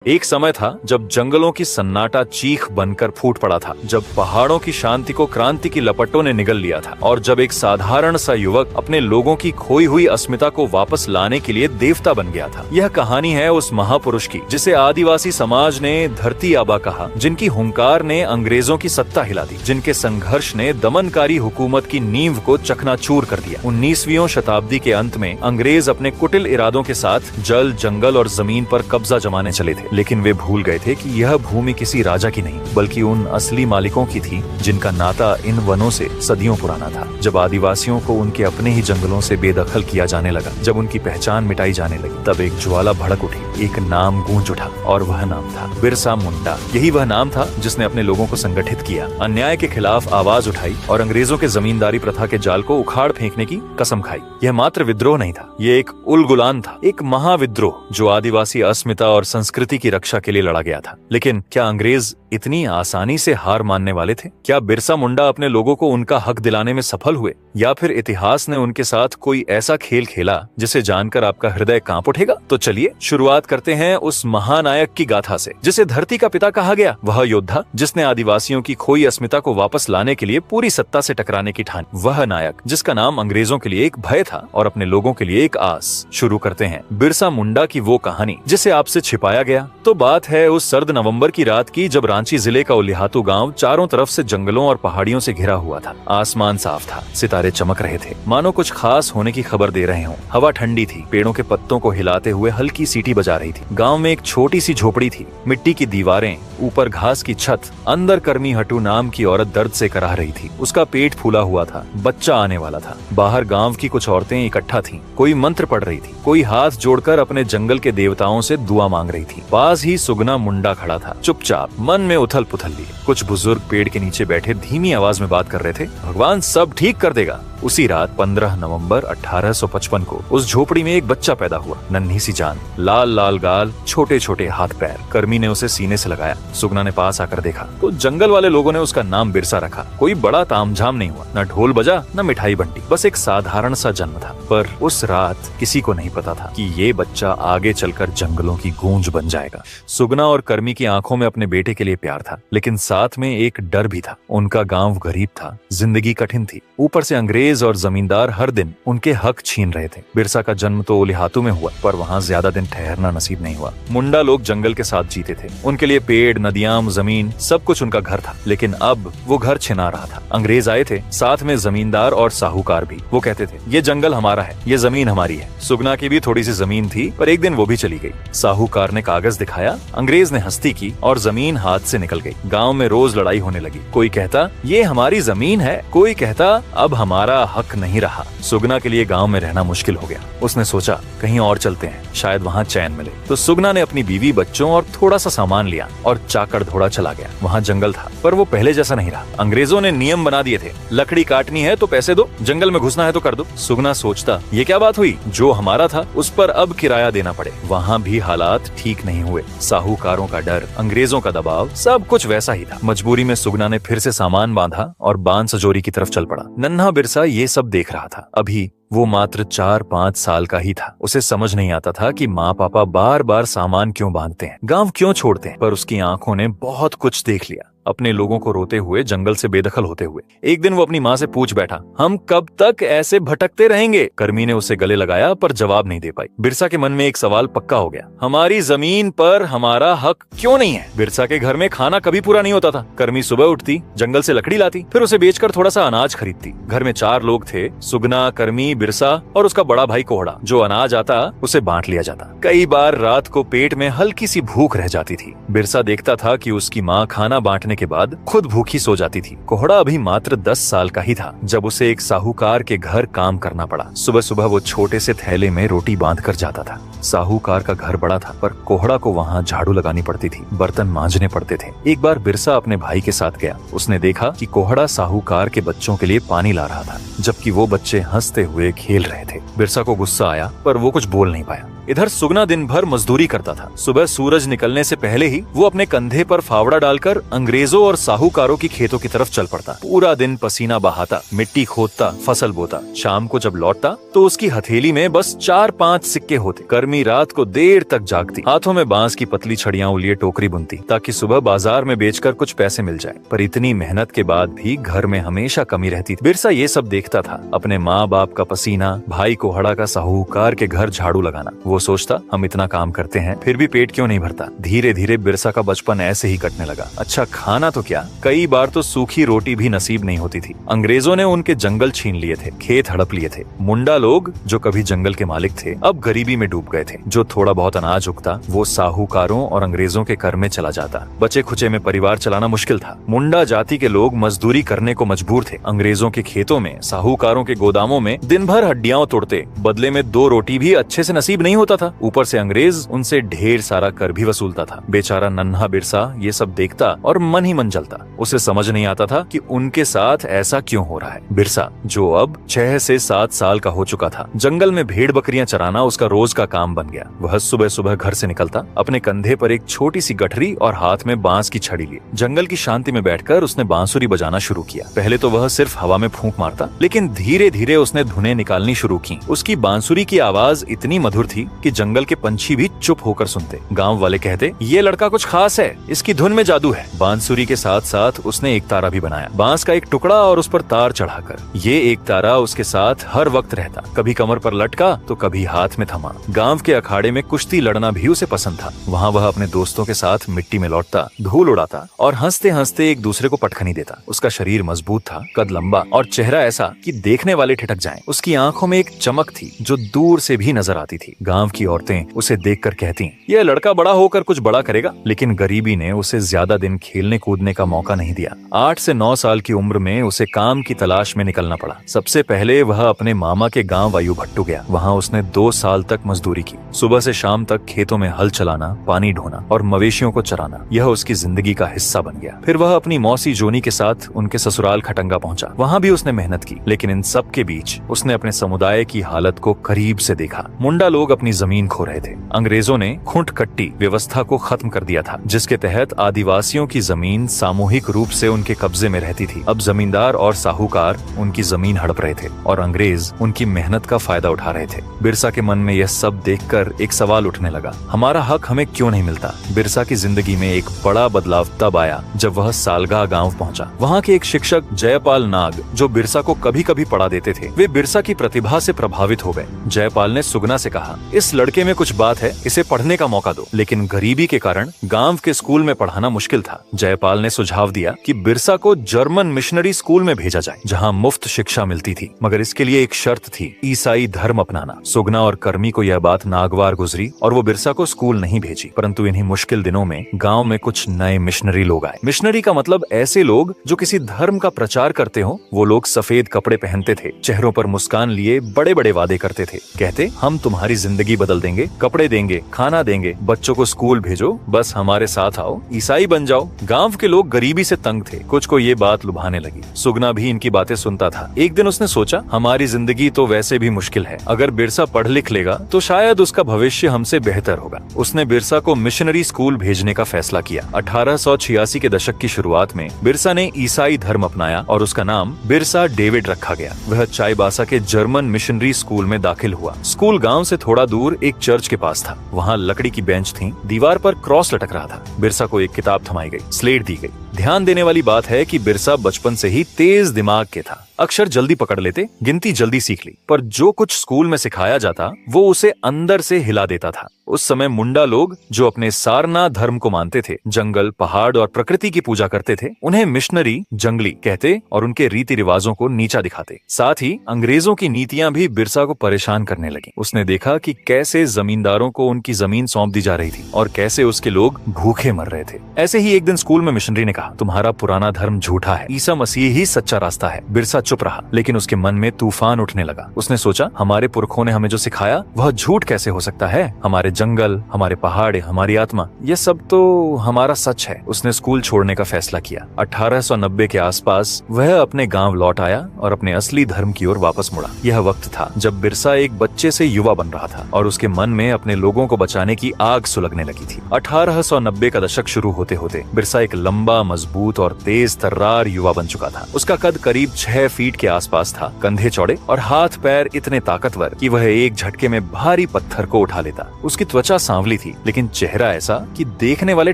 एक समय था जब जंगलों की सन्नाटा चीख बनकर फूट पड़ा था, जब पहाड़ों की शांति को क्रांति की लपटों ने निगल लिया था और जब एक साधारण सा युवक अपने लोगों की खोई हुई अस्मिता को वापस लाने के लिए देवता बन गया था। यह कहानी है उस महापुरुष की जिसे आदिवासी समाज ने धरती आबा कहा, जिनकी हुंकार ने अंग्रेजों की सत्ता हिला दी, जिनके संघर्ष ने दमनकारी हुकूमत की नींव को चकनाचूर कर दिया। 19वीं शताब्दी के अंत में अंग्रेज अपने कुटिल इरादों के साथ जल, जंगल और जमीन पर कब्जा जमाने चले थे, लेकिन वे भूल गए थे कि यह भूमि किसी राजा की नहीं बल्कि उन असली मालिकों की थी जिनका नाता इन वनों से सदियों पुराना था। जब आदिवासियों को उनके अपने ही जंगलों से बेदखल किया जाने लगा, जब उनकी पहचान मिटाई जाने लगी, तब एक ज्वाला भड़क उठी, एक नाम गूंज उठा और वह नाम था बिरसा मुंडा। यही वह नाम था जिसने अपने लोगों को संगठित किया, अन्याय के खिलाफ आवाज उठाई और अंग्रेजों के जमींदारी प्रथा के जाल को उखाड़ फेंकने की कसम खाई। यह मात्र विद्रोह नहीं था, ये एक उलगुलान था, एक महाविद्रोह जो आदिवासी अस्मिता और संस्कृति की रक्षा के लिए लड़ा गया था। लेकिन क्या अंग्रेज इतनी आसानी से हार मानने वाले थे? क्या बिरसा मुंडा अपने लोगों को उनका हक दिलाने में सफल हुए, या फिर इतिहास ने उनके साथ कोई ऐसा खेल खेला जिसे जानकर आपका हृदय कांप उठेगा? तो चलिए शुरुआत करते हैं उस महानायक की गाथा से, जिसे धरती का पिता कहा गया। वह योद्धा जिसने आदिवासियों की खोई अस्मिता को वापस लाने के लिए पूरी सत्ता से टकराने की ठानी। वह नायक जिसका नाम अंग्रेजों के लिए एक भय था और अपने लोगों के लिए एक आस। शुरू करते हैं बिरसा मुंडा की वो कहानी जिसे आपसे छिपाया गया। तो बात है उस सर्द नवंबर की रात की, जब रांची जिले का उलिहातू गांव चारों तरफ से जंगलों और पहाड़ियों से घिरा हुआ था। आसमान साफ था, सितारे चमक रहे थे, मानो कुछ खास होने की खबर दे रहे हों। हवा ठंडी थी, पेड़ों के पत्तों को हिलाते हुए हल्की सीटी बजा रही थी। गांव में एक छोटी सी झोपड़ी थी, मिट्टी की दीवारें, ऊपर घास की छत। अंदर कर्मी हटू नाम की औरत दर्द से कराह रही थी। उसका पेट फूला हुआ था, बच्चा आने वाला था। बाहर गांव की कुछ औरतें इकट्ठा थीं, कोई मंत्र पढ़ रही थी, कोई हाथ जोड़कर अपने जंगल के देवताओं से दुआ मांग रही थी। पास ही सुगना मुंडा खड़ा था, चुपचाप, मन में उथल पुथल लिए। कुछ बुजुर्ग पेड़ के नीचे बैठे धीमी आवाज में बात कर रहे थे। भगवान सब ठीक कर देगा। उसी रात 15 नवंबर 1855 को उस झोपड़ी में एक बच्चा पैदा हुआ, नन्ही सी जान, लाल लाल गाल, छोटे छोटे हाथ पैर। कर्मी ने उसे सीने से लगाया। सुगना ने पास आकर देखा तो जंगल वाले लोगों ने उसका नाम बिरसा रखा। कोई बड़ा तामझाम नहीं हुआ, न ढोल बजा न मिठाई बंटी, बस एक साधारण सा जन्म था। पर उस रात किसी को नहीं पता था कि ये बच्चा आगे चलकर जंगलों की गूंज बन जाएगा। सुगना और कर्मी की आंखों में अपने बेटे के लिए प्यार था, लेकिन साथ में एक डर भी था। उनका गांव गरीब था, जिंदगी कठिन थी, ऊपर से अंग्रेज और जमींदार हर दिन उनके हक छीन रहे थे। बिरसा का जन्म तो उलिहातू में हुआ, पर वहाँ ज्यादा दिन ठहरना नसीब नहीं हुआ। मुंडा लोग जंगल के साथ जीते थे, उनके लिए पेड़, नदियां, जमीन, सब कुछ उनका घर था। लेकिन अब वो घर छिना रहा था। अंग्रेज आए थे, साथ में जमींदार और साहूकार भी। वो कहते थे ये जंगल हमारा है, ये जमीन हमारी है। सुगना की भी थोड़ी सी जमीन थी, पर एक दिन वो भी चली गई। साहूकार ने कागज दिखाया, अंग्रेज ने हस्ती की और जमीन हाथ से निकल गई। गाँव में रोज लड़ाई होने लगी। कोई कहता ये हमारी जमीन है, कोई कहता अब हमारा हक नहीं रहा। सुगना के लिए गांव में रहना मुश्किल हो गया। उसने सोचा कहीं और चलते हैं, शायद वहाँ चैन मिले। तो सुगना ने अपनी बीवी, बच्चों और थोड़ा सा सामान लिया और चाकड़ धोड़ा चला गया। वहाँ जंगल था, पर वो पहले जैसा नहीं रहा। अंग्रेजों ने नियम बना दिए थे, लकड़ी काटनी है तो पैसे दो, जंगल में घुसना है तो कर दो। सुगना सोचता ये क्या बात हुई, जो हमारा था उस पर अब किराया देना पड़े। वहाँ भी हालात ठीक नहीं हुए। साहूकारों का डर, अंग्रेजों का दबाव, सब कुछ वैसा ही था। मजबूरी में सुगना ने फिर से सामान बांधा और बांध सजोरी की तरफ चल पड़ा। नन्हा बिरसा ये सब देख रहा था। अभी वो मात्र 4-5 साल का ही था। उसे समझ नहीं आता था कि माँ पापा बार बार सामान क्यों बांधते हैं, गांव क्यों छोड़ते हैं। पर उसकी आंखों ने बहुत कुछ देख लिया, अपने लोगों को रोते हुए, जंगल से बेदखल होते हुए। एक दिन वो अपनी माँ से पूछ बैठा, हम कब तक ऐसे भटकते रहेंगे? कर्मी ने उसे गले लगाया पर जवाब नहीं दे पाई। बिरसा के मन में एक सवाल पक्का हो गया, हमारी जमीन पर हमारा हक क्यों नहीं है? बिरसा के घर में खाना कभी पूरा नहीं होता था। कर्मी सुबह उठती, जंगल से लकड़ी लाती, फिर उसे बेचकर थोड़ा सा अनाज खरीदती। घर में 4 लोग थे, सुगना, कर्मी, बिरसा और उसका बड़ा भाई कोहड़ा। जो अनाज आता उसे बांट लिया जाता। कई बार रात को पेट में हल्की सी भूख रह जाती थी। बिरसा देखता था कि उसकी माँ खाना बांटने के बाद खुद भूखी सो जाती थी। कोहड़ा अभी मात्र 10 साल का ही था जब उसे एक साहूकार के घर काम करना पड़ा। सुबह सुबह वो छोटे से थैले में रोटी बांध कर जाता था। साहूकार का घर बड़ा था, पर कोहड़ा को वहाँ झाड़ू लगानी पड़ती थी, बर्तन मांजने पड़ते थे। एक बार बिरसा अपने भाई के साथ गया। उसने देखा कि कोहड़ा साहूकार के बच्चों के लिए पानी ला रहा था, जबकि वो बच्चे हंसते हुए खेल रहे थे। बिरसा को गुस्सा आया, पर वो कुछ बोल नहीं पाया। इधर सुगना दिन भर मजदूरी करता था। सुबह सूरज निकलने से पहले ही वो अपने कंधे पर फावड़ा डालकर अंग्रेजों और साहूकारों की खेतों की तरफ चल पड़ता। पूरा दिन पसीना बहाता, मिट्टी खोदता, फसल बोता। शाम को जब लौटता तो उसकी हथेली में बस 4-5 सिक्के होते। गर्मी रात को देर तक जागती, हाथों में बांस की पतली छड़ियां लिए टोकरी बुनती ताकि सुबह बाजार में बेचकर कुछ पैसे मिल जाए। पर इतनी मेहनत के बाद भी घर में हमेशा कमी रहती थी। बिरसा ये सब देखता था, अपने माँ बाप का पसीना, भाई कोहड़ा का साहूकार के घर झाड़ू लगाना। वो सोचता, हम इतना काम करते हैं फिर भी पेट क्यों नहीं भरता। धीरे धीरे बिरसा का बचपन ऐसे ही कटने लगा। अच्छा खाना तो क्या, कई बार तो सूखी रोटी भी नसीब नहीं होती थी। अंग्रेजों ने उनके जंगल छीन लिए थे, खेत हड़प लिए थे। मुंडा लोग जो कभी जंगल के मालिक थे अब गरीबी में डूब गए थे। जो थोड़ा बहुत अनाज उगता वो साहूकारों और अंग्रेजों के कर में चला जाता। बचे खुचे में परिवार चलाना मुश्किल था। मुंडा जाति के लोग मजदूरी करने को मजबूर थे। अंग्रेजों के खेतों में, साहूकारों के गोदामों में दिन भर हड्डियां तोड़ते, बदले में 2 रोटी भी अच्छे से नसीब नहीं होता था। ऊपर से अंग्रेज उनसे ढेर सारा कर भी वसूलता था। बेचारा नन्हा बिरसा ये सब देखता और मन ही मन जलता। उसे समझ नहीं आता था कि उनके साथ ऐसा क्यों हो रहा है। बिरसा जो अब 6 से 7 साल का हो चुका था, जंगल में भेड़ बकरियां चराना उसका रोज का काम बन गया। वह सुबह सुबह घर से निकलता, अपने कंधे पर एक छोटी सी गठरी और हाथ में बांस की छड़ी लिए जंगल की शांति में बैठकर उसने बांसुरी बजाना शुरू किया। पहले तो वह सिर्फ हवा में फूंक मारता, लेकिन धीरे धीरे उसने धुनें निकालनी शुरू की। उसकी बांसुरी की आवाज इतनी मधुर थी कि जंगल के पंछी भी चुप होकर सुनते। गांव वाले कहते, ये लड़का कुछ खास है, इसकी धुन में जादू है। बांसुरी के साथ साथ उसने एक तारा भी बनाया, बांस का एक टुकड़ा और उस पर तार चढ़ाकर। ये एक तारा उसके साथ हर वक्त रहता, कभी कमर पर लटका तो कभी हाथ में थमा। गांव के अखाड़े में कुश्ती लड़ना भी उसे पसंद था। वहाँ वह अपने दोस्तों के साथ मिट्टी में लौटता, धूल उड़ाता और हंसते हंसते एक दूसरे को पटखनी देता। उसका शरीर मजबूत था, कद लंबा और चेहरा ऐसा कि देखने वाले ठिठक जाएं। उसकी आंखों में एक चमक थी जो दूर से भी नजर आती थी। गांव की औरतें उसे देखकर कहती, यह लड़का बड़ा होकर कुछ बड़ा करेगा। लेकिन गरीबी ने उसे ज्यादा दिन खेलने कूदने का मौका नहीं दिया। 8 से 9 साल की उम्र में उसे काम की तलाश में निकलना पड़ा। सबसे पहले वह अपने मामा के गांव वायुभट्टू गया। वहाँ उसने 2 साल तक मजदूरी की। सुबह से शाम तक खेतों में हल चलाना, पानी ढोना और मवेशियों को चराना, यह उसकी जिंदगी का हिस्सा बन गया। फिर वह अपनी मौसी जोनी के साथ उनके ससुराल खटंगा पहुंचा। वहाँ भी उसने मेहनत की, लेकिन इन सब के बीच उसने अपने समुदाय की हालत को करीब से देखा। मुंडा लोग अपनी जमीन खो रहे थे। अंग्रेजों ने खूंट कट्टी व्यवस्था को खत्म कर दिया था, जिसके तहत आदिवासियों की जमीन सामूहिक रूप से उनके कब्जे में रहती थी। अब जमींदार और साहूकार उनकी जमीन हड़प रहे थे और अंग्रेज उनकी मेहनत का फायदा उठा रहे थे। बिरसा के मन में यह सब देखकर एक सवाल उठने लगा, हमारा हक हमें क्यों नहीं मिलता। बिरसा की जिंदगी में एक बड़ा बदलाव तब आया जब वह सालगाह गांव पहुंचा। वहाँ के एक शिक्षक जयपाल नाग, जो बिरसा को कभी कभी पढ़ा देते थे, वे बिरसा की प्रतिभा से प्रभावित हो गए। जयपाल ने सुगना से कहा, इस लड़के में कुछ बात है, इसे पढ़ने का मौका दो। लेकिन गरीबी के कारण गांव के स्कूल में पढ़ाना मुश्किल था। जयपाल ने सुझाव दिया कि बिरसा को जर्मन मिशनरी स्कूल में भेजा जाए, जहाँ मुफ्त शिक्षा मिलती थी, मगर इसके लिए एक शर्त थी, ईसाई धर्म अपनाना। सुगना और कर्मी को यह बात नागवार गुजरी और वो बिरसा को स्कूल नहीं भेजी। परंतु इन्हीं मुश्किल दिनों में गांव में कुछ नए मिशनरी लोग आए। मिशनरी का मतलब ऐसे लोग जो किसी धर्म का प्रचार करते हो। वो लोग सफेद कपड़े पहनते थे, चेहरों पर मुस्कान लिए बड़े बड़े वादे करते थे। कहते, हम तुम्हारी जिंदगी बदल देंगे, कपड़े देंगे, खाना देंगे, बच्चों को स्कूल भेजो, बस हमारे साथ आओ, ईसाई बन जाओ। गांव के लोग गरीबी से तंग थे। कुछ को ये बात लुभाने लगी। सुगना भी इनकी बातें सुनता था। एक दिन उसने सोचा, हमारी जिंदगी तो वैसे भी मुश्किल है, अगर बिरसा पढ़ लिख लेगा तो शायद उसका भविष्य हमसे बेहतर होगा। उसने बिरसा को मिशनरी स्कूल भेजने का फैसला किया। 1886 के दशक की शुरुआत में बिरसा ने ईसाई धर्म अपनाया और उसका नाम बिरसा डेविड रखा गया। वह चाईबासा के जर्मन मिशनरी स्कूल में दाखिल हुआ। स्कूल गांव से थोड़ा दूर एक चर्च के पास था। वहाँ लकड़ी की बेंच थी, दीवार पर क्रॉस लटक रहा था। बिरसा को एक किताब थमाई गई, स्लेट दी गई। ध्यान देने वाली बात है कि बिरसा बचपन से ही तेज दिमाग के था। अक्षर जल्दी पकड़ लेते, गिनती जल्दी सीख ली, पर जो कुछ स्कूल में सिखाया जाता वो उसे अंदर से हिला देता था। उस समय मुंडा लोग जो अपने सारना धर्म को मानते थे, जंगल, पहाड़ और प्रकृति की पूजा करते थे, उन्हें मिशनरी जंगली कहते और उनके रीति रिवाजों को नीचा दिखाते। साथ ही अंग्रेजों की नीतियां भी बिरसा को परेशान करने लगी। उसने देखा कि कैसे जमींदारों को उनकी जमीन सौंप दी जा रही थी और कैसे उसके लोग भूखे मर रहे थे। ऐसे ही एक दिन स्कूल में मिशनरी ने कहा, कहा, तुम्हारा पुराना धर्म झूठा है, ईसा मसीह ही सच्चा रास्ता है। बिरसा चुप रहा, लेकिन उसके मन में तूफान उठने लगा। उसने सोचा, हमारे पुरखों ने हमें जो सिखाया वह झूठ कैसे हो सकता है? हमारे जंगल, हमारे पहाड़, हमारी आत्मा, ये सब तो हमारा सच है। उसने स्कूल छोड़ने का फैसला किया। 1890 के आसपास वह अपने गांव लौट आया और अपने असली धर्म की ओर वापस मुड़ा। यह वक्त था जब बिरसा एक बच्चे से युवा बन रहा था और उसके मन में अपने लोगों को बचाने की आग सुलगने लगी थी। 1890 का दशक शुरू होते होते बिरसा एक लंबा, मजबूत और तेज तर्रार युवा बन चुका था। उसका कद करीब 6 फीट के आसपास था, कंधे चौड़े और हाथ पैर इतने ताकतवर कि वह एक झटके में भारी पत्थर को उठा लेता। उसकी त्वचा सांवली थी, लेकिन चेहरा ऐसा कि देखने वाले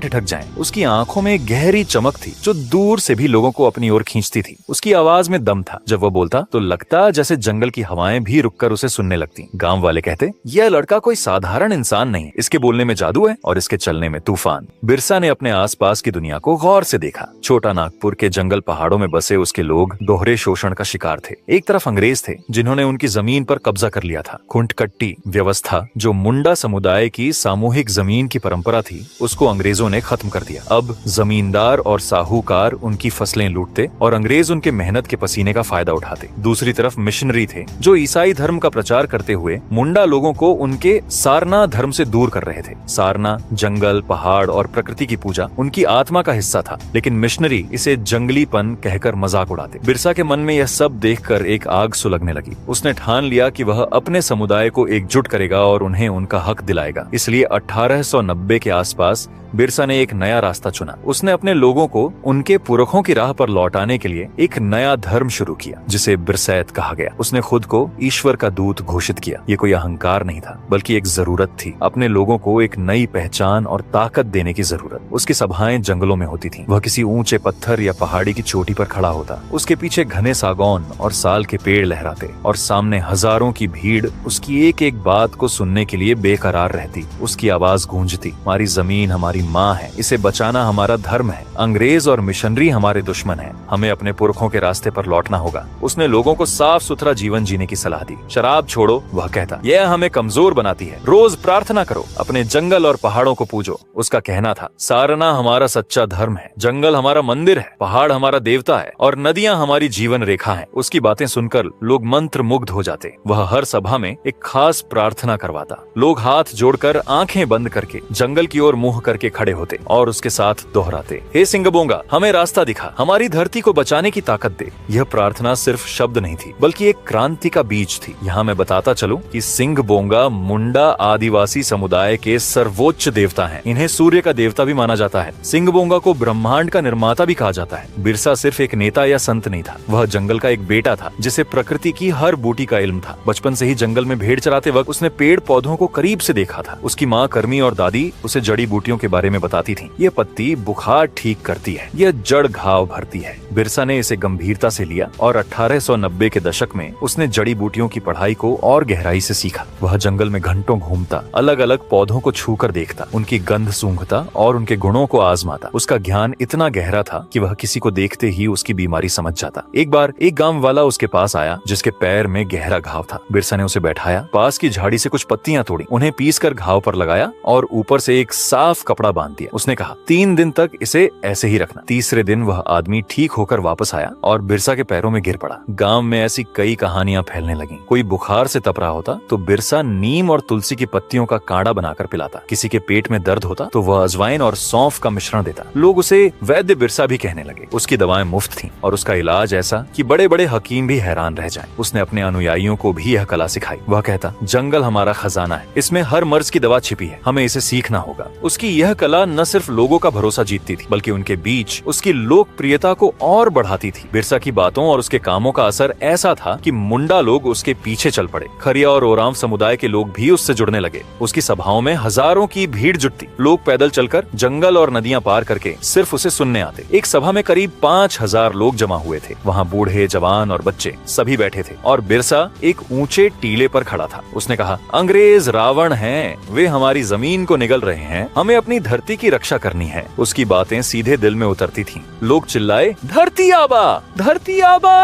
ठिठक जाएं। उसकी आंखों में गहरी चमक थी जो दूर से भी लोगों को अपनी ओर खींचती थी। उसकी आवाज में दम था। जब वह बोलता तो लगता जैसे जंगल की हवाएं भी रुककर उसे सुनने लगती। गांव वाले कहते, यह लड़का कोई साधारण इंसान नहीं, इसके बोलने में जादू है और इसके चलने में तूफान। बिरसा ने अपने आसपास की दुनिया को गौर से देखा। छोटा नागपुर के जंगल पहाड़ों में बसे उसके लोग दोहरे शोषण का शिकार थे। एक तरफ अंग्रेज थे जिन्होंने उनकी जमीन पर कब्जा कर लिया था। खुंटकट्टी व्यवस्था, जो मुंडा समुदाय की सामूहिक जमीन की परंपरा थी, उसको अंग्रेजों ने खत्म कर दिया। अब जमींदार और साहूकार उनकी फसलें लूटते और अंग्रेज उनके मेहनत के पसीने का फायदा उठाते। दूसरी तरफ मिशनरी थे जो ईसाई धर्म का प्रचार करते हुए मुंडा लोगों को उनके सारना धर्म से दूर कर रहे थे। सारना, जंगल, पहाड़ और प्रकृति की पूजा उनकी आत्मा का हिस्सा था, लेकिन मिशनरी इसे जंगलीपन कहकर मजाक उड़ाते। बिरसा के मन में यह सब देखकर एक आग सुलगने लगी। उसने ठान लिया कि वह अपने समुदाय को एकजुट करेगा और उन्हें उनका हक दिलाएगा। इसलिए 1890 के आसपास बिरसा ने एक नया रास्ता चुना। उसने अपने लोगों को उनके पुरखों की राह पर लौटाने के लिए एक नया धर्म शुरू किया, जिसे बिरसैत कहा गया। उसने खुद को ईश्वर का दूत घोषित किया। ये कोई अहंकार नहीं था, बल्कि एक जरूरत थी। अपने लोगों को एक नई पहचान और ताकत देने की जरूरत। उसकी सभाएं जंगलों में होती थीं। वह किसी ऊंचे पत्थर या पहाड़ी की चोटी पर खड़ा होता। उसके पीछे घने सागौन और साल के पेड़ लहराते और सामने हजारों की भीड़ उसकी एक एक बात को सुनने के लिए बेकरार रहती। उसकी आवाज गूंजती, हमारी जमीन हमारी माँ है, इसे बचाना हमारा धर्म है। अंग्रेज और मिशनरी हमारे दुश्मन हैं। हमें अपने पुरखों के रास्ते पर लौटना होगा। उसने लोगों को साफ सुथरा जीवन जीने की सलाह दी। शराब छोड़ो, वह कहता, यह हमें कमजोर बनाती है। रोज प्रार्थना करो, अपने जंगल और पहाड़ों को पूजो। उसका कहना था, सारना हमारा सच्चा धर्म है, जंगल हमारा मंदिर है, पहाड़ हमारा देवता है और नदियां हमारी जीवन रेखा है। उसकी बातें सुनकर लोग मंत्र मुग्ध हो जाते। वह हर सभा में एक खास प्रार्थना करवाता। लोग हाथ जोड़कर आंखें बंद करके जंगल की ओर मुंह करके खड़े होते और उसके साथ दोहराते, हे सिंगबोंगा, हमें रास्ता दिखा, हमारी धरती को बचाने की ताकत दे। यह प्रार्थना सिर्फ शब्द नहीं थी, बल्कि एक क्रांति का बीज थी। यहाँ मैं बताता चलूं कि सिंगबोंगा मुंडा आदिवासी समुदाय के सर्वोच्च देवता हैं। इन्हें सूर्य का देवता भी माना जाता है। सिंगबोंगा को ब्रह्मांड का निर्माता भी कहा जाता है। बिरसा सिर्फ एक नेता या संत नहीं था, वह जंगल का एक बेटा था जिसे प्रकृति की हर बूटी का इल्म था। बचपन से ही जंगल में भेड़ चराते वक्त उसने पेड़ पौधों को करीब से देखा था। उसकी माँ कर्मी और दादी उसे जड़ी बूटियों के बारे में बताती थी। ये पत्ती बुखार ठीक करती है, यह जड़ घाव भरती है। बिरसा ने इसे गंभीरता से लिया और 1890 के दशक में उसने जड़ी बूटियों की पढ़ाई को और गहराई से सीखा। वह जंगल में घंटों घूमता, अलग अलग पौधों को छूकर देखता, उनकी गंध सूंघता और उनके गुणों को आजमाता। उसका ज्ञान इतना गहरा था कि वह किसी को देखते ही उसकी बीमारी समझ जाता। एक बार एक गांव वाला उसके पास आया जिसके पैर में गहरा घाव था। बिरसा ने उसे बैठाया, पास की झाड़ी से कुछ पत्तियां तोड़ी, उन्हें पीसकर घाव पर लगाया और ऊपर से एक साफ कपड़ा बांध दिया। उसने कहा, 3 दिन तक इसे ऐसे ही रखना। तीसरे दिन वह आदमी ठीक होकर वापस आया और बिरसा के पैरों में गिर पड़ा। गांव में ऐसी कई कहानियां फैलने लगीं। कोई बुखार से तप रहा होता तो बिरसा नीम और तुलसी की पत्तियों का काढ़ा बनाकर पिलाता। किसी के पेट में दर्द होता तो वह अजवाइन और सौंफ का मिश्रण देता। लोग उसे वैद्य बिरसा भी कहने लगे। उसकी दवाएं मुफ्त थीं और उसका इलाज ऐसा कि बड़े बड़े हकीम भी हैरान रह जाएं। उसने अपने अनुयायियों को भी यह कला सिखाई। वह कहता, जंगल हमारा खजाना है, इसमें हर मर्ज की दवा छिपी है, हमें इसे सीखना होगा। उसकी यह कला न सिर्फ लोगों का भरोसा जीतती थी, बल्कि उनके बीच उसकी लोकप्रियता को और बढ़ाती थी। बिरसा की बातों और उसके कामों का असर ऐसा था कि मुंडा लोग उसके पीछे चल पड़े। खरिया और ओराम समुदाय के लोग भी उससे जुड़ने लगे। उसकी सभाओं में हजारों की भीड़ जुटती। लोग पैदल चलकर जंगल और नदियां पार करके सिर्फ उसे सुनने आते। एक सभा में करीब 5000 लोग जमा हुए थे। वहाँ बूढ़े, जवान और बच्चे सभी बैठे थे और बिरसा एक ऊंचे टीले पर खड़ा था। उसने कहा, अंग्रेज रावण हैं, वे हमारी जमीन को निगल रहे हैं, हमें अपनी धरती की रक्षा करनी है। उसकी बातें सीधे दिल में उतरती थीं। लोग चिल्लाए, धरती आबा, धरती आबा,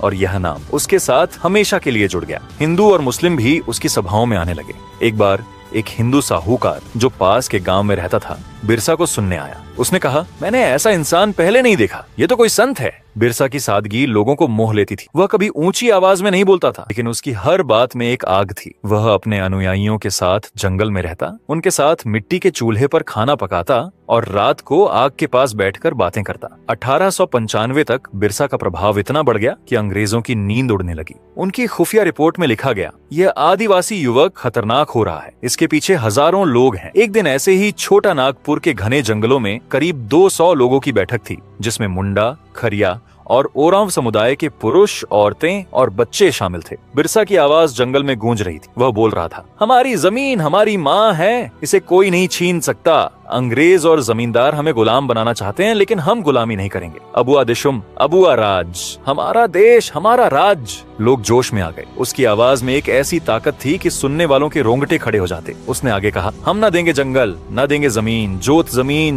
और यह नाम उसके साथ हमेशा के लिए जुड़ गया। हिंदू और मुस्लिम भी उसकी सभाओं में आने लगे। एक बार एक हिंदू साहूकार जो पास के गांव में रहता था बिरसा को सुनने आया। उसने कहा, मैंने ऐसा इंसान पहले नहीं देखा, ये तो कोई संत है। बिरसा की सादगी लोगों को मोह लेती थी। वह कभी ऊंची आवाज में नहीं बोलता था, लेकिन उसकी हर बात में एक आग थी। वह अपने अनुयायियों के साथ जंगल में रहता, उनके साथ मिट्टी के चूल्हे पर खाना पकाता और रात को आग के पास बैठकर बातें करता। 1895 तक बिरसा का प्रभाव इतना बढ़ गया कि अंग्रेजों की नींद उड़ने लगी। उनकी खुफिया रिपोर्ट में लिखा गया, यह आदिवासी युवक खतरनाक हो रहा है, इसके पीछे हजारों लोग हैं। एक दिन ऐसे ही छोटा नागपुर के घने जंगलों में करीब 200 लोगों की बैठक थी, जिसमें मुंडा, खरिया और ओरांव समुदाय के पुरुष, औरतें और बच्चे शामिल थे। बिरसा की आवाज जंगल में गूंज रही थी। वह बोल रहा था, हमारी जमीन हमारी माँ है, इसे कोई नहीं छीन सकता। अंग्रेज और जमींदार हमें गुलाम बनाना चाहते हैं, लेकिन हम गुलामी नहीं करेंगे। अबुआ दिशुम, अबुआ राज, हमारा देश, हमारा राज। लोग जोश में आ गए। उसकी आवाज में एक ऐसी ताकत थी कि सुनने वालों के रोंगटे खड़े हो जाते। उसने आगे कहा, हम न देंगे जंगल, न देंगे जमीन,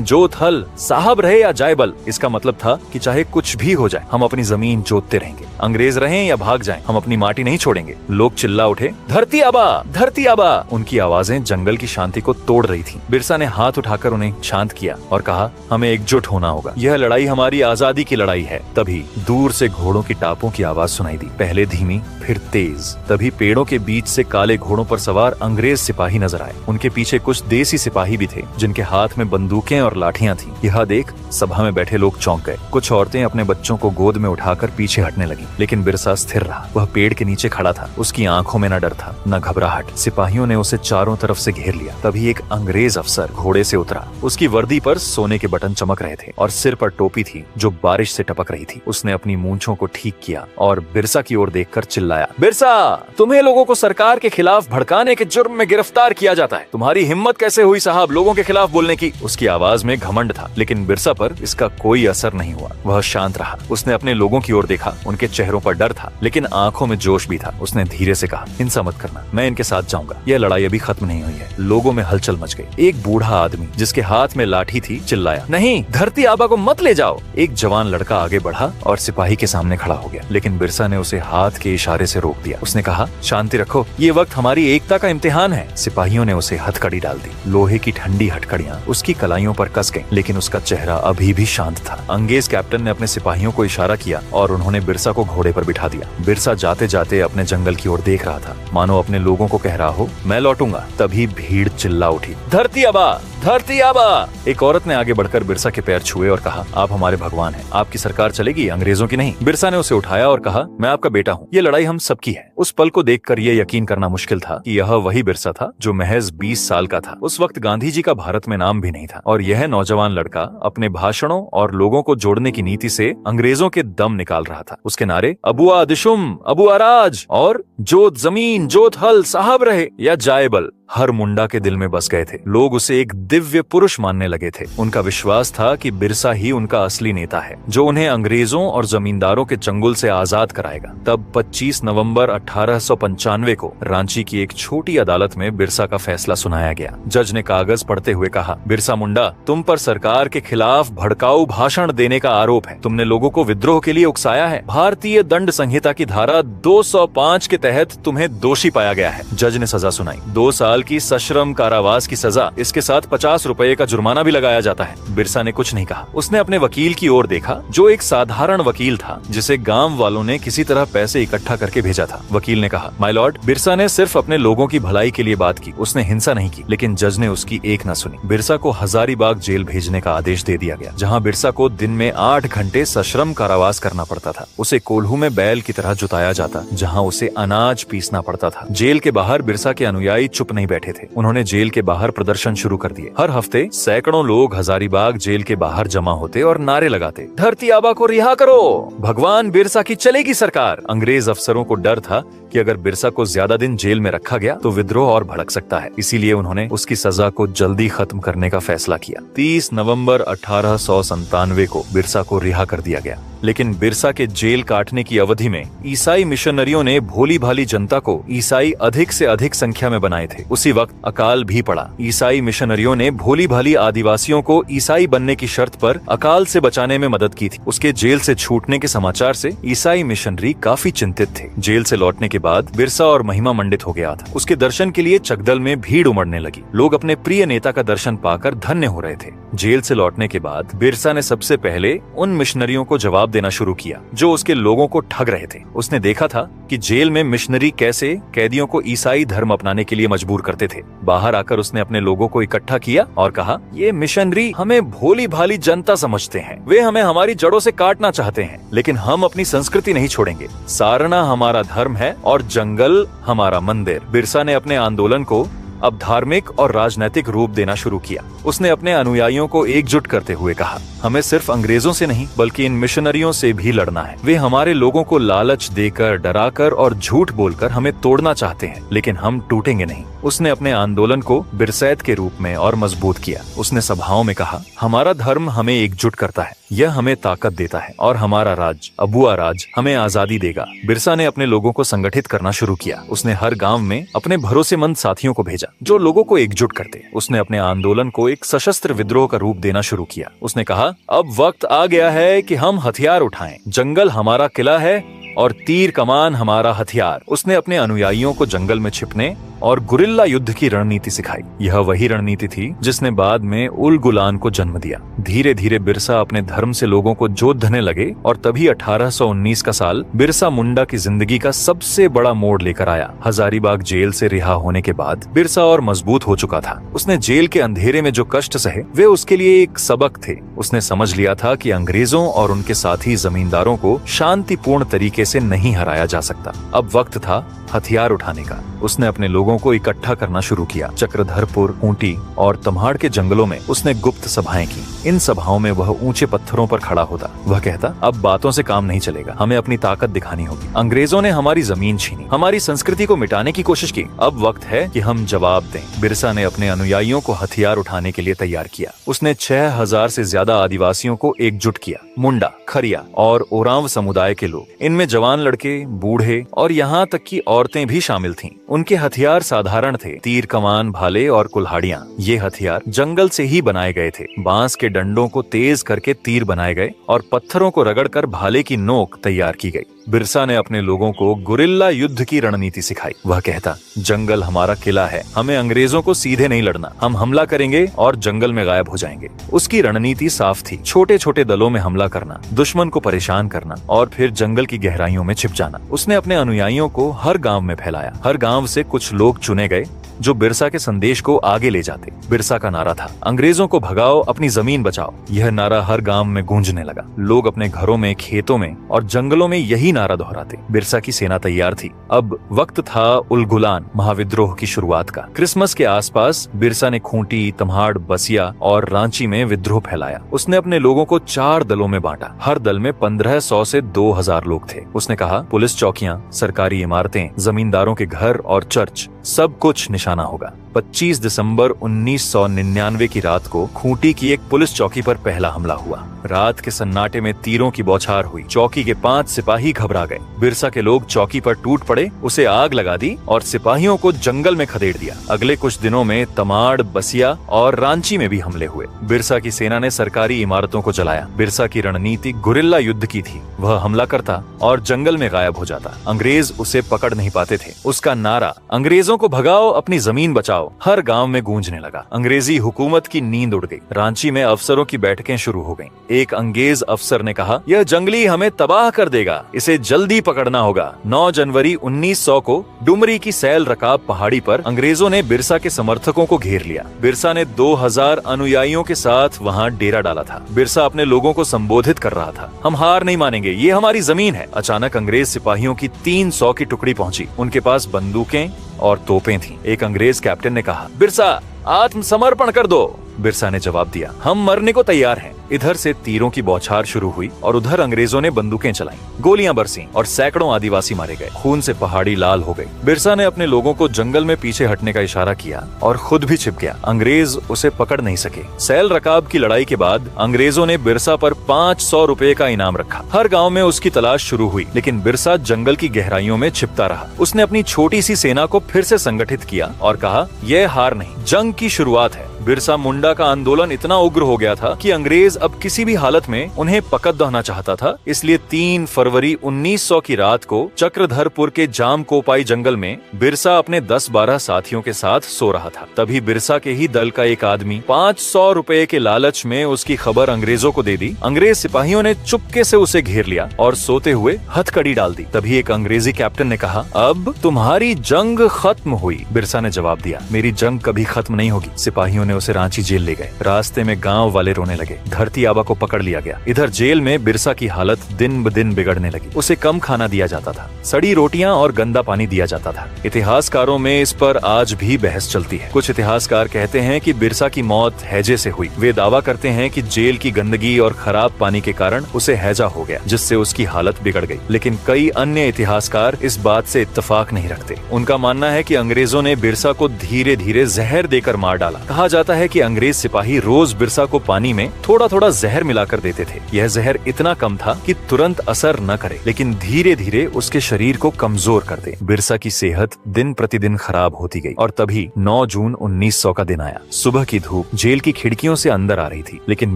जोत हल, साहब रहे या जायबल। इसका मतलब था कि चाहे कुछ भी हो जाए, हम अपनी जमीन जोतते रहेंगे। अंग्रेज रहें या भाग जाएं, हम अपनी माटी नहीं छोड़ेंगे। लोग चिल्ला उठे, धरती आबा, धरती आबा। उनकी आवाजें जंगल की शांति को तोड़ रही थी। बिरसा ने हाथ उठाकर उन्हें शांत किया और कहा, हमें एकजुट होना होगा। यह लड़ाई हमारी आजादी की लड़ाई है। तभी दूर से घोड़ों की टापों की आवाज सुनाई दी, पहले धीमी फिर तेज। तभी पेड़ों के बीच से काले घोड़ों पर सवार अंग्रेज सिपाही नजर आए। उनके पीछे कुछ देसी सिपाही भी थे, जिनके हाथ में बंदूकें और लाठियां थीं। यह देख सभा में बैठे लोग चौंक गए। कुछ औरतें अपने बच्चों को गोद में उठाकर पीछे हटने लगी, लेकिन बिरसा स्थिर रहा। वह पेड़ के नीचे खड़ा था। उसकी आंखों में न डर था, न घबराहट। सिपाहियों ने उसे चारों तरफ से घेर लिया। तभी एक अंग्रेज अफसर घोड़े से उतरा। उसकी वर्दी पर सोने के बटन चमक रहे थे और सिर पर टोपी थी जो बारिश से टपक रही थी। उसने अपनी मूंछों को ठीक किया और बिरसा की ओर देखकर चिल्लाया, बिरसा, तुम्हें लोगों को सरकार के खिलाफ भड़काने के जुर्म में गिरफ्तार किया जाता है। तुम्हारी हिम्मत कैसे हुई साहब लोगों के खिलाफ बोलने की? उसकी आवाज में घमंड था, लेकिन बिरसा पर इसका कोई असर नहीं हुआ। वह शांत रहा। उसने अपने लोगों की ओर देखा। उनके चेहरों पर डर था, लेकिन आंखों में जोश भी था। उसने धीरे से कहा, हिंसा मत करना, मैं इनके साथ जाऊंगा। यह लड़ाई अभी खत्म नहीं हुई है। लोगों में हलचल मच गई। एक बूढ़ा आदमी जिसके हाथ में लाठी थी चिल्लाया, नहीं, धरती आबा को मत ले जाओ। एक जवान लड़का आगे बढ़ा और सिपाही के सामने खड़ा हो गया, लेकिन बिरसा ने उसे हाथ के इशारे से रोक दिया। उसने कहा, शांति रखो, ये वक्त हमारी एकता का इम्तिहान है। सिपाहियों ने उसे हथकड़ी डाल दी। लोहे की ठंडी हथकड़ियां उसकी कलाइयों पर कस गईं, लेकिन उसका चेहरा अभी भी शांत था। अंग्रेज कैप्टन ने अपने सिपाहियों को इशारा किया और उन्होंने बिरसा को घोड़े पर बिठा दिया। बिरसा जाते जाते अपने जंगल की ओर देख रहा था, मानो अपने लोगों को कह रहा हो, मैं लौटूंगा। तभी भीड़ चिल्ला उठी, धरती आबा, धरती आबा। एक औरत ने आगे बढ़कर बिरसा के पैर छुए और कहा, आप हमारे भगवान हैं, आपकी सरकार चलेगी, अंग्रेजों की नहीं। बिरसा ने उसे उठाया और कहा, मैं आपका बेटा हूँ, ये लड़ाई हम सबकी है। उस पल को देखकर यह यकीन करना मुश्किल था कि यह वही बिरसा था जो महज 20 साल का था। उस वक्त गांधी जी का भारत में नाम भी नहीं था और यह नौजवान लड़का अपने भाषणों और लोगों को जोड़ने की नीति से अंग्रेजों के दम निकाल रहा था। उसके नारे, अबुआ दिशुम, अबुआ राज और जोत जमीन, जोत हल, साहब रहे या जायबल, हर मुंडा के दिल में बस गए थे। लोग उसे एक दिव्य पुरुष मानने लगे थे। उनका विश्वास था कि बिरसा ही उनका असली नेता है, जो उन्हें अंग्रेजों और जमींदारों के चंगुल से आजाद कराएगा। तब 25 नवंबर 1895 को रांची की एक छोटी अदालत में बिरसा का फैसला सुनाया गया। जज ने कागज पढ़ते हुए कहा, बिरसा मुंडा, तुम पर सरकार के खिलाफ भड़काऊ भाषण देने का आरोप है। तुमने लोगों को विद्रोह के लिए उकसाया है। भारतीय दंड संहिता की धारा 205 के तहत तुम्हें दोषी पाया गया है। जज ने सजा सुनाई, 2 साल की सश्रम कारावास की सजा, इसके साथ 50 रुपए का जुर्माना भी लगाया जाता है। बिरसा ने कुछ नहीं कहा। उसने अपने वकील की ओर देखा, जो एक साधारण वकील था, जिसे गांव वालों ने किसी तरह पैसे इकट्ठा करके भेजा था। वकील ने कहा, माय लॉर्ड, बिरसा ने सिर्फ अपने लोगों की भलाई के लिए बात की, उसने हिंसा नहीं की। लेकिन जज ने उसकी एक न सुनी। बिरसा को हजारीबाग जेल भेजने का आदेश दे दिया गया, जहाँ बिरसा को दिन में 8 घंटे सश्रम कारावास करना पड़ता था। उसे कोल्हू में बैल की तरह जुताया जाता, जहाँ उसे अनाज पीसना पड़ता था। जेल के बाहर बिरसा के अनुयायी चुप नहीं बैठे थे। उन्होंने जेल के बाहर प्रदर्शन शुरू कर दिए। हर हफ्ते सैकड़ों लोग हजारीबाग जेल के बाहर जमा होते और नारे लगाते, धरती आबा को रिहा करो, भगवान बिरसा की चलेगी सरकार। अंग्रेज अफसरों को डर था कि अगर बिरसा को ज्यादा दिन जेल में रखा गया तो विद्रोह और भड़क सकता है। इसीलिए उन्होंने उसकी सजा को जल्दी खत्म करने का फैसला किया। 30 नवंबर 1897 को बिरसा को रिहा कर दिया गया। लेकिन बिरसा के जेल काटने की अवधि में ईसाई मिशनरियों ने भोली भाली जनता को ईसाई अधिक से अधिक संख्या में बनाए थे। उसी वक्त अकाल भी पड़ा। ईसाई मिशनरियों ने भोली भाली आदिवासियों को ईसाई बनने की शर्त पर अकाल से बचाने में मदद की थी। उसके जेल से छूटने के समाचार से ईसाई मिशनरी काफी चिंतित थे। जेल से लौटने के बाद बिरसा और महिमा मंडित हो गया था। उसके दर्शन के लिए चकदल में भीड़ उमड़ने लगी। लोग अपने प्रिय नेता का दर्शन पाकर धन्य हो रहे थे। जेल से लौटने के बाद बिरसा ने सबसे पहले उन मिशनरियों को जवाब देना शुरू किया जो उसके लोगों को ठग रहे थे। उसने देखा था कि जेल में मिशनरी कैसे कैदियों को ईसाई धर्म अपनाने के लिए मजबूर करते थे। बाहर आकर उसने अपने लोगों को इकट्ठा किया और कहा, ये मिशनरी हमें भोली भाली जनता समझते हैं। वे हमें हमारी जड़ों से काटना चाहते हैं, लेकिन हम अपनी संस्कृति नहीं छोड़ेंगे। सारना हमारा धर्म है और जंगल हमारा मंदिर। बिरसा ने अपने आंदोलन को अब धार्मिक और राजनैतिक रूप देना शुरू किया। उसने अपने अनुयायियों को एकजुट करते हुए कहा, हमें सिर्फ अंग्रेजों से नहीं बल्कि इन मिशनरियों से भी लड़ना है। वे हमारे लोगों को लालच देकर, डराकर और झूठ बोलकर हमें तोड़ना चाहते हैं, लेकिन हम टूटेंगे नहीं। उसने अपने आंदोलन को बिरसैत के रूप में और मजबूत किया। उसने सभाओं में कहा, हमारा धर्म हमें एकजुट करता है, यह हमें ताकत देता है और हमारा राज, अबुआ राज, हमें आजादी देगा। बिरसा ने अपने लोगों को संगठित करना शुरू किया। उसने हर गांव में अपने भरोसेमंद साथियों को भेजा जो लोगों को एकजुट करते। उसने अपने आंदोलन को एक सशस्त्र विद्रोह का रूप देना शुरू किया। उसने कहा, अब वक्त आ गया है कि हम हथियार उठाएं। जंगल हमारा किला है और तीर कमान हमारा हथियार। उसने अपने अनुयायियों को जंगल में छिपने और गुरिल्ला युद्ध की रणनीति सिखाई। यह वही रणनीति थी जिसने बाद में उल गुलान को जन्म दिया। धीरे धीरे बिरसा अपने धर्म से लोगों को जोतने लगे और तभी 1819 का साल बिरसा मुंडा की जिंदगी का सबसे बड़ा मोड़ लेकर आया। हजारीबाग जेल से रिहा होने के बाद बिरसा और मजबूत हो चुका था। उसने जेल के अंधेरे में जो कष्ट सहे वे उसके लिए एक सबक थे। उसने समझ लिया था कि अंग्रेजों और उनके साथी जमींदारों को शांतिपूर्ण तरीके से नहीं हराया जा सकता। अब वक्त था हथियार उठाने का। उसने अपने लोगों को इकट्ठा करना शुरू किया। चक्रधरपुर, ऊंटी और तम्हाड़ के जंगलों में उसने गुप्त सभाएं की। इन सभाओं में वह ऊंचे पत्थरों पर खड़ा होता। वह कहता, अब बातों से काम नहीं चलेगा, हमें अपनी ताकत दिखानी होगी। अंग्रेजों ने हमारी जमीन छीनी, हमारी संस्कृति को मिटाने की कोशिश की। अब वक्त है कि हम जवाब दें। बिरसा ने अपने अनुयायियों को हथियार उठाने के लिए तैयार किया। उसने 6000 से ज्यादा आदिवासियों को एकजुट किया। मुंडा, खरिया और ओरांव समुदाय के लोग, इनमें जवान लड़के, बूढ़े और यहाँ तक की औरतें भी शामिल थीं। उनके हथियार साधारण थे, तीर कमान, भाले और कुल्हाड़ियां। ये हथियार जंगल से ही बनाए गए थे। बांस के डंडों को तेज करके तीर बनाए गए और पत्थरों को रगड़कर भाले की नोक तैयार की गई। बिरसा ने अपने लोगों को गुरिल्ला युद्ध की रणनीति सिखाई। वह कहता, जंगल हमारा किला है, हमें अंग्रेजों को सीधे नहीं लड़ना। हम हमला करेंगे और जंगल में गायब हो जाएंगे। उसकी रणनीति साफ थी, छोटे छोटे दलों में हमला करना, दुश्मन को परेशान करना और फिर जंगल की गहराइयों में छिप जाना। उसने अपने अनुयायियों को हर गांव में फैलाया। हर गांव से कुछ लोग चुने गए जो बिरसा के संदेश को आगे ले जाते। बिरसा का नारा था, अंग्रेजों को भगाओ, अपनी जमीन बचाओ। यह नारा हर गांव में गूंजने लगा। लोग अपने घरों में, खेतों में और जंगलों में यही नारा दोहराते। बिरसा की सेना तैयार थी। अब वक्त था उलगुलान महाविद्रोह की शुरुआत का। क्रिसमस के आसपास बिरसा ने खूंटी, तम्हाड़, बसिया और रांची में विद्रोह फैलाया। उसने अपने लोगों को 4 दलों में बांटा। हर दल में 1500 से 2000 लोग थे। उसने कहा, पुलिस चौकियां, सरकारी इमारतें, जमींदारों के घर और चर्च, सब कुछ निशाना होगा। 25 दिसंबर 1999 की रात को खूंटी की एक पुलिस चौकी पर पहला हमला हुआ। रात के सन्नाटे में तीरों की बौछार हुई। चौकी के 5 सिपाही घबरा गए। बिरसा के लोग चौकी पर टूट पड़े, उसे आग लगा दी और सिपाहियों को जंगल में खदेड़ दिया। अगले कुछ दिनों में तमाड़, बसिया और रांची में भी हमले हुए। बिरसा की सेना ने सरकारी इमारतों को जलाया। बिरसा की रणनीति गुरिल्ला युद्ध की थी। वह हमला करता और जंगल में गायब हो जाता। अंग्रेज उसे पकड़ नहीं पाते थे। उसका नारा, अंग्रेजों को भगाओ, अपनी जमीन बचाओ, हर गांव में गूंजने लगा। अंग्रेजी हुकूमत की नींद उड़ गई। रांची में अफसरों की बैठकें शुरू हो गईं। एक अंग्रेज अफसर ने कहा, यह जंगली हमें तबाह कर देगा, इसे जल्दी पकड़ना होगा। 9 जनवरी 1900 को डुमरी की सैल रकाब पहाड़ी पर अंग्रेजों ने बिरसा के समर्थकों को घेर लिया। बिरसा ने 2000 अनुयायियों के साथ वहां डेरा डाला था। बिरसा अपने लोगों को संबोधित कर रहा था, हम हार नहीं मानेंगे, ये हमारी जमीन है। अचानक अंग्रेज सिपाहियों की 300 की टुकड़ी पहुंची। उनके पास बंदूकें और तोपें थीं। एक अंग्रेज कैप्टन ने कहा, बिरसा, आत्मसमर्पण कर दो। बिरसा ने जवाब दिया, हम मरने को तैयार हैं। इधर से तीरों की बौछार शुरू हुई और उधर अंग्रेजों ने बंदूकें चलाई। गोलियां बरसीं और सैकड़ों आदिवासी मारे गए। खून से पहाड़ी लाल हो गई। बिरसा ने अपने लोगों को जंगल में पीछे हटने का इशारा किया और खुद भी छिप गया। अंग्रेज उसे पकड़ नहीं सके। सैल रकाब की लड़ाई के बाद अंग्रेजों ने बिरसा पर 500 रुपए का इनाम रखा। हर गांव में उसकी तलाश शुरू हुई, लेकिन बिरसा जंगल की गहराइयों में छिपता रहा। उसने अपनी छोटी सी सेना को फिर से संगठित किया और कहा, यह हार नहीं, जंग की शुरुआत है। बिरसा मुंडा का आंदोलन इतना उग्र हो गया था कि अंग्रेज अब किसी भी हालत में उन्हें पकड़ दहना चाहता था। इसलिए 3 फरवरी 1900 की रात को चक्रधरपुर के जामकोपाई जंगल में बिरसा अपने 10-12 साथियों के साथ सो रहा था। तभी बिरसा के ही दल का एक आदमी 500 रुपए के लालच में उसकी खबर अंग्रेजों को दे दी। अंग्रेज सिपाहियों ने चुपके से उसे घेर लिया और सोते हुए हथकड़ी डाल दी। तभी एक अंग्रेजी कैप्टन ने कहा, अब तुम्हारी जंग खत्म हुई। बिरसा ने जवाब दिया, मेरी जंग कभी खत्म नहीं होगी। सिपाहियों ने उसे रांची जेल ले गए। रास्ते में गांव वाले रोने लगे। धरती आबा को पकड़ लिया गया। इधर जेल में बिरसा की हालत दिन ब दिन बिगड़ने लगी। उसे कम खाना दिया जाता था, सड़ी रोटियां और गंदा पानी दिया जाता था। इतिहासकारों में इस पर आज भी बहस चलती है। कुछ इतिहासकार कहते हैं कि बिरसा की मौत हैजे से हुई। वे दावा करते हैं कि जेल की गंदगी और खराब पानी के कारण उसे हैजा हो गया, जिससे उसकी हालत बिगड़ गई। लेकिन कई अन्य इतिहासकार इस बात से इत्तेफाक नहीं रखते। उनका मानना है कि अंग्रेजों ने बिरसा को धीरे धीरे जहर देकर मार डाला। कहा जाता है कि अंग्रेज सिपाही रोज बिरसा को पानी में थोड़ा थोड़ा जहर मिलाकर देते थे। यह जहर इतना कम था कि तुरंत असर न करे, लेकिन धीरे धीरे उसके शरीर को कमजोर कर दे। बिरसा की सेहत दिन प्रतिदिन खराब होती गई और तभी 9 जून 1900 का दिन आया। सुबह की धूप जेल की खिड़कियों से अंदर आ रही थी, लेकिन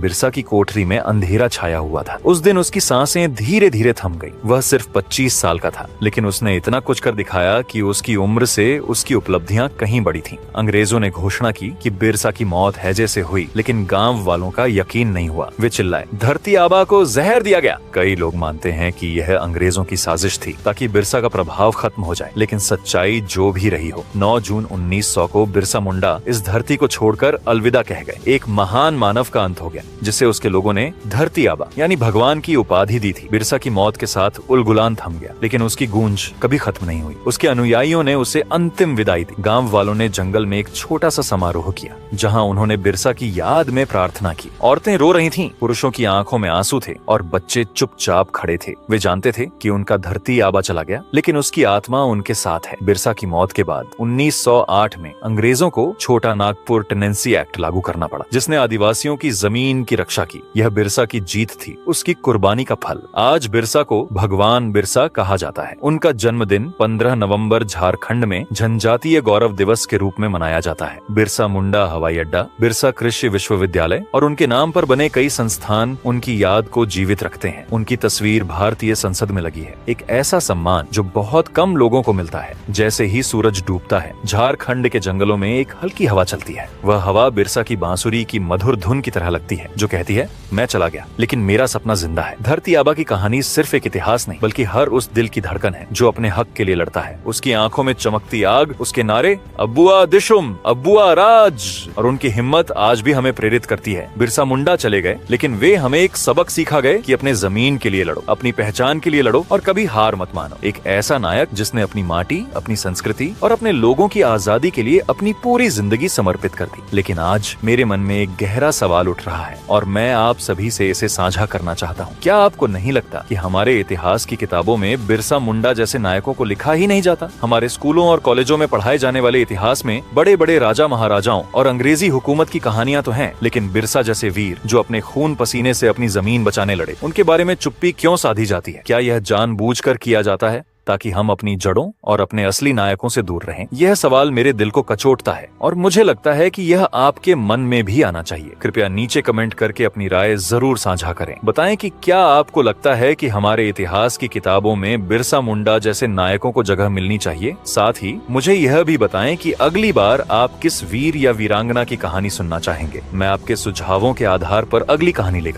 बिरसा की कोठरी में अंधेरा छाया हुआ था। उस दिन उसकी सांसें धीरे धीरे थम गई। वह सिर्फ 25 साल का था, लेकिन उसने इतना कुछ कर दिखाया कि उसकी उम्र से उसकी उपलब्धियां कहीं बड़ी थीं। अंग्रेजों ने घोषणा की कि बिरसा की मौत हैजे से हुई, लेकिन गांव वालों का यकीन नहीं हुआ। वे चिल्लाए, धरती आबा को जहर दिया गया। कई लोग मानते हैं कि यह अंग्रेजों की साजिश थी ताकि बिरसा का प्रभाव खत्म हो जाए, लेकिन सच्चाई जो भी रही हो, 9 जून 1900 को बिरसा मुंडा इस धरती को छोड़कर अलविदा कह गए। एक महान मानव का अंत हो गया, जिसे उसके लोगों ने धरती आबा यानी भगवान की उपाधि दी थी। बिरसा की मौत के साथ उलगुलान थम गया, लेकिन उसकी गूंज कभी खत्म नहीं हुई। उसके अनुयायियों ने उसे अंतिम विदाई दी। गांव वालों ने जंगल में एक छोटा सा समारोह किया, जहां उन्होंने बिरसा की याद में प्रार्थना की। औरतें रो रही थीं, पुरुषों की आंखों में आंसू थे और बच्चे चुपचाप खड़े थे। वे जानते थे कि उनका धरती आबा चला गया, लेकिन उसकी आत्मा उनके साथ है। बिरसा की मौत के बाद 1908 में अंग्रेजों को छोटा नागपुर टेनेंसी एक्ट लागू करना पड़ा, जिसने आदिवासियों की जमीन की रक्षा की। यह बिरसा की जीत थी, उसकी कुर्बानी का फल। आज बिरसा को भगवान बिरसा कहा जाता है। उनका जन्मदिन 15 नवंबर झारखंड में जनजातीय गौरव दिवस के रूप में मनाया जाता है। बिरसा मुंडा हवाई अड्डा, बिरसा कृषि विश्वविद्यालय और उनके नाम पर बने कई संस्थान उनकी याद को जीवित रखते हैं। उनकी तस्वीर भारतीय संसद में लगी है। एक ऐसा सम्मान जो बहुत कम लोगों को मिलता है। जैसे ही सूरज डूबता है, झारखंड के जंगलों में एक हल्की हवा चलती है। वह हवा बिरसा की बांसुरी की मधुर धुन की तरह लगती है, जो कहती है, मैं चला गया, लेकिन मेरा सपना जिंदा है। धरती आबा की कहानी सिर्फ एक इतिहास नहीं, बल्कि हर उस दिल की धड़कन है जो अपने हक के लिए लड़ता है। उसकी आंखों में चमकती आग, उसके नारे अब्बुआ दिशुम, अब्बुआ राज और उनकी हिम्मत आज भी हमें प्रेरित करती है। बिरसा मुंडा चले गए, लेकिन वे हमें एक सबक सिखा गए कि अपने जमीन के लिए लड़ो, अपनी पहचान के लिए लड़ो और कभी हार मत मानो। एक ऐसा नायक जिसने अपनी माटी, अपनी संस्कृति और अपने लोगों की आजादी के लिए अपनी पूरी जिंदगी समर्पित कर दी। लेकिन आज मेरे मन में एक गहरा सवाल उठ रहा है और मैं आप सभी से इसे साझा करना चाहता हूँ। क्या आपको नहीं लगता कि हमारे इतिहास की किताबों में बिरसा मुंडा जैसे नायकों को लिखा ही नहीं जाता? हमारे स्कूलों और कॉलेजों में पढ़ाए जाने वाले इतिहास में बड़े बड़े राजा महाराजाओं और अंग्रेजी हुकूमत की कहानियां तो हैं, लेकिन बिरसा जैसे वीर जो अपने खून पसीने से अपनी जमीन बचाने लड़े, उनके बारे में चुप्पी क्यों साधी जाती है? क्या यह जानबूझकर किया जाता है ताकि हम अपनी जड़ों और अपने असली नायकों से दूर रहें? यह सवाल मेरे दिल को कचोटता है और मुझे लगता है कि यह आपके मन में भी आना चाहिए। कृपया नीचे कमेंट करके अपनी राय जरूर साझा करें। बताएं कि क्या आपको लगता है कि हमारे इतिहास की किताबों में बिरसा मुंडा जैसे नायकों को जगह मिलनी चाहिए? साथ ही मुझे यह भी बताएं कि अगली बार आप किस वीर या वीरांगना की कहानी सुनना चाहेंगे। मैं आपके सुझावों के आधार पर अगली कहानी लेकर